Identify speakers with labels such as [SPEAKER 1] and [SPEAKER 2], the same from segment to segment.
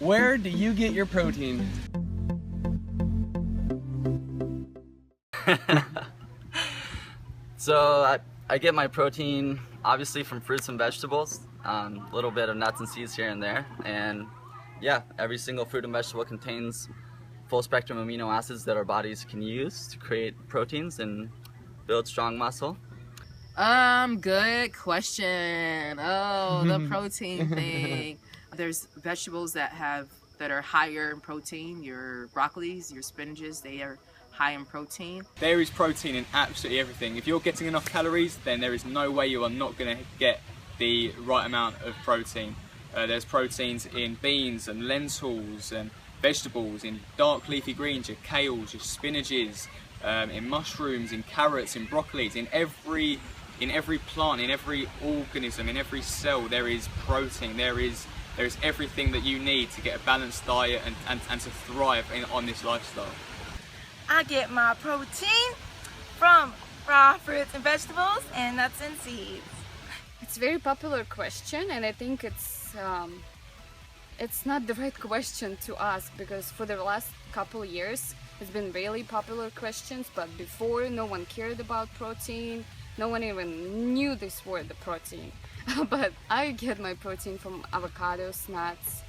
[SPEAKER 1] Where do you get your protein?
[SPEAKER 2] So I get my protein obviously from fruits and vegetables, a little bit of nuts and seeds here and there, and yeah, every single fruit and vegetable contains full spectrum amino acids that our bodies can use to create proteins and build strong muscle.
[SPEAKER 3] Good question. Oh, the protein thing. There's vegetables that are higher in protein. Your broccolis, your spinaches, they are high in protein.
[SPEAKER 4] There is protein in absolutely everything. If you're getting enough calories, then there is no way you are not going to get the right amount of protein. There's proteins in beans and lentils and vegetables, in dark leafy greens, your kales, your spinaches, in mushrooms, in carrots, in broccolis, in every plant, in every organism, in every cell there is protein. There is everything that you need to get a balanced diet and to thrive on this lifestyle.
[SPEAKER 5] I get my protein from raw fruits and vegetables and nuts and seeds.
[SPEAKER 6] It's a very popular question, and I think it's not the right question to ask, because for the last couple of years it's been really popular questions, but before no one cared about protein, no one even knew this word, the protein. But I get my protein from avocados, nuts,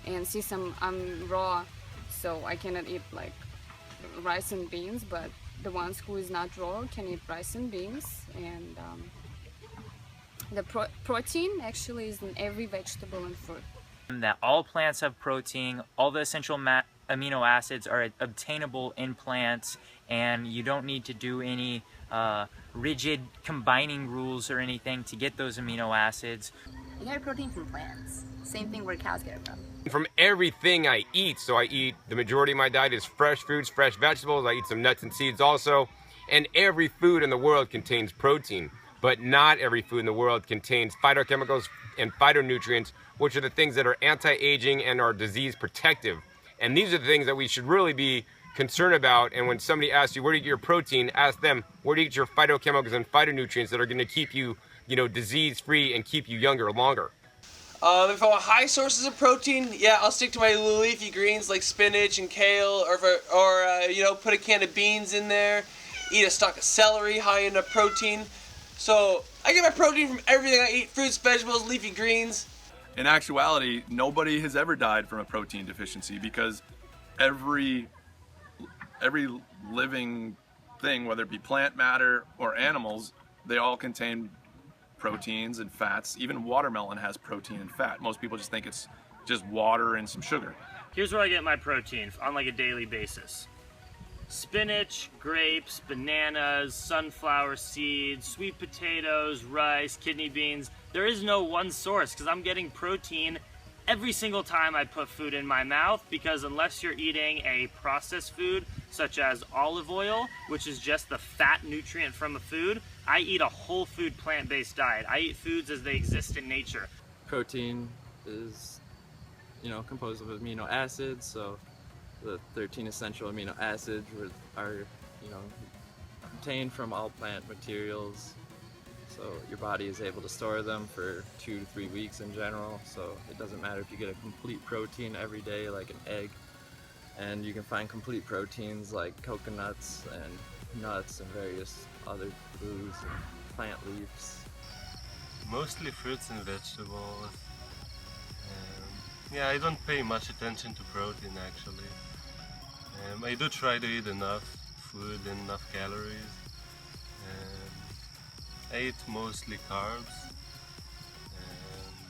[SPEAKER 6] and sesame. I'm raw, so I cannot eat like rice and beans, but the ones who is not raw can eat rice and beans. And the protein actually is in every vegetable and fruit.
[SPEAKER 7] That all plants have protein, all the essential amino acids are obtainable in plants, and you don't need to do any rigid combining rules or anything to get those amino acids.
[SPEAKER 8] You get protein from plants, same thing where cows get it from.
[SPEAKER 9] From everything I eat, so I eat, the majority of my diet is fresh fruits, fresh vegetables, I eat some nuts and seeds also, and every food in the world contains protein, but not every food in the world contains phytochemicals and phytonutrients, which are the things that are anti-aging and are disease protective. And these are the things that we should really be concerned about. And when somebody asks you where do you get your protein, ask them where do you get your phytochemicals and phytonutrients that are going to keep you, disease free and keep you younger longer.
[SPEAKER 10] If I want high sources of protein, yeah, I'll stick to my leafy greens like spinach and kale, or put a can of beans in there, eat a stalk of celery high in protein. So I get my protein from everything I eat: fruits, vegetables, leafy greens.
[SPEAKER 11] In actuality, nobody has ever died from a protein deficiency, because every living thing, whether it be plant matter or animals, they all contain proteins and fats. Even watermelon has protein and fat. Most people just think it's just water and some sugar.
[SPEAKER 12] Here's where I get my protein on like a daily basis. Spinach, grapes, bananas, sunflower seeds, sweet potatoes, rice, kidney beans. There is no one source, because I'm getting protein every single time I put food in my mouth, because unless you're eating a processed food such as olive oil, which is just the fat nutrient from a food, I eat a whole food plant-based diet. I eat foods as they exist in nature.
[SPEAKER 13] Protein is, composed of amino acids, so the 13 essential amino acids are, obtained from all plant materials. So your body is able to store them for 2 to 3 weeks in general. So it doesn't matter if you get a complete protein every day, like an egg. And you can find complete proteins like coconuts and nuts and various other foods and plant leaves.
[SPEAKER 14] Mostly fruits and vegetables. Yeah, I don't pay much attention to protein actually. I do try to eat enough food and enough calories. I eat mostly carbs,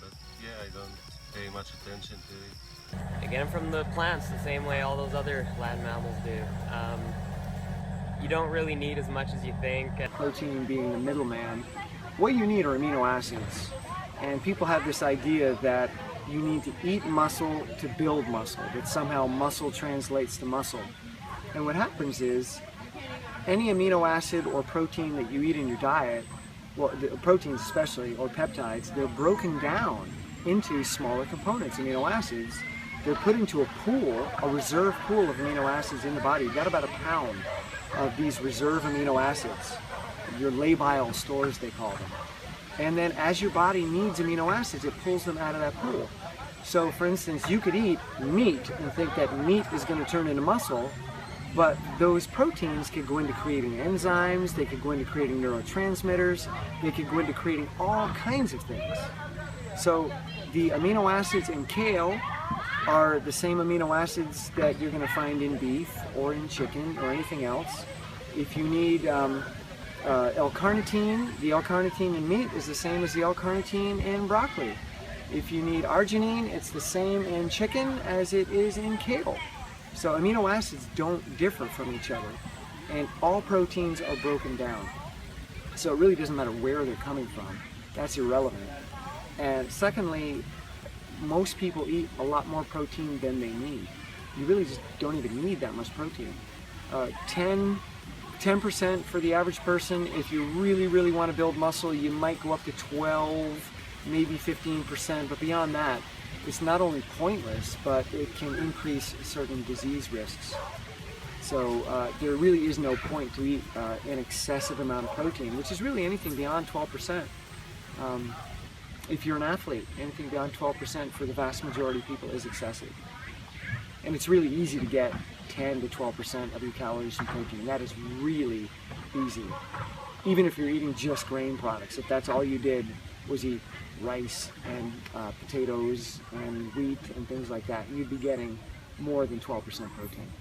[SPEAKER 14] but yeah, I don't pay much attention to it.
[SPEAKER 15] I get them from the plants the same way all those other land mammals do. You don't really need as much as you think.
[SPEAKER 16] Protein being the middleman, what you need are amino acids. And people have this idea that you need to eat muscle to build muscle, that somehow muscle translates to muscle. And what happens is, any amino acid or protein that you eat in your diet, well, the proteins especially, or peptides, they're broken down into smaller components, amino acids. They're put into a pool, a reserve pool of amino acids in the body. You've got about 1 pound of these reserve amino acids, your labile stores they call them. And then as your body needs amino acids, it pulls them out of that pool. So for instance, you could eat meat and think that meat is going to turn into muscle, but those proteins could go into creating enzymes, they could go into creating neurotransmitters, they could go into creating all kinds of things. So the amino acids in kale are the same amino acids that you're going to find in beef or in chicken or anything else. If you need L-carnitine, the L-carnitine in meat is the same as the L-carnitine in broccoli. If you need arginine, it's the same in chicken as it is in kale. So amino acids don't differ from each other, and all proteins are broken down. So it really doesn't matter where they're coming from. That's irrelevant. And secondly, most people eat a lot more protein than they need. You really just don't even need that much protein. 10% for the average person. If you really want to build muscle, you might go up to 12, maybe 15%, but beyond that, it's not only pointless, but it can increase certain disease risks. So there really is no point to eat an excessive amount of protein, which is really anything beyond 12%. If you're an athlete, anything beyond 12% for the vast majority of people is excessive. And it's really easy to get 10 to 12% of your calories from protein. That is really easy. Even if you're eating just grain products, if that's all you did was eat rice and potatoes and wheat and things like that, you'd be getting more than 12% protein.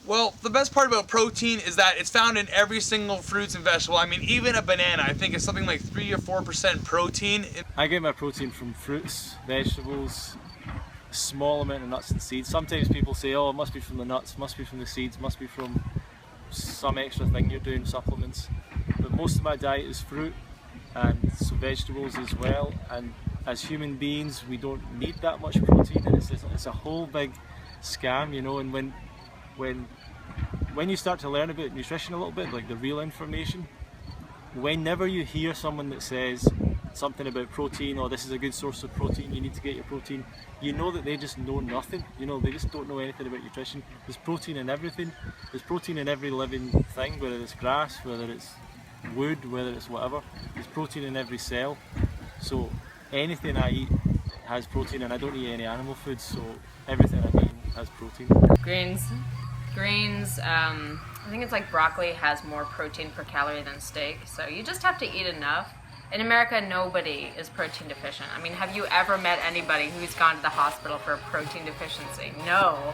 [SPEAKER 10] Well, the best part about protein is that it's found in every single fruits and vegetable. I mean, even a banana, I think it's something like 3 or 4% protein.
[SPEAKER 17] I get my protein from fruits, vegetables, a small amount of nuts and seeds. Sometimes people say, oh, it must be from the nuts, must be from the seeds, must be from some extra thing you're doing, supplements. But most of my diet is fruit and some vegetables as well, and as human beings we don't need that much protein, and it's a whole big scam, you know. And when you start to learn about nutrition a little bit, like the real information, whenever you hear someone that says something about protein, or this is a good source of protein, you need to get your protein, you know that they just know nothing. You know, they just don't know anything about nutrition. There's protein in everything. There's protein in every living thing, whether it's grass, whether it's wood, whether it's whatever. There's protein in every cell. So anything I eat has protein, and I don't eat any animal foods, so everything I eat has protein.
[SPEAKER 18] Greens, I think it's like broccoli has more protein per calorie than steak, so you just have to eat enough. In America, nobody is protein deficient. I mean, have you ever met anybody who's gone to the hospital for a protein deficiency? No.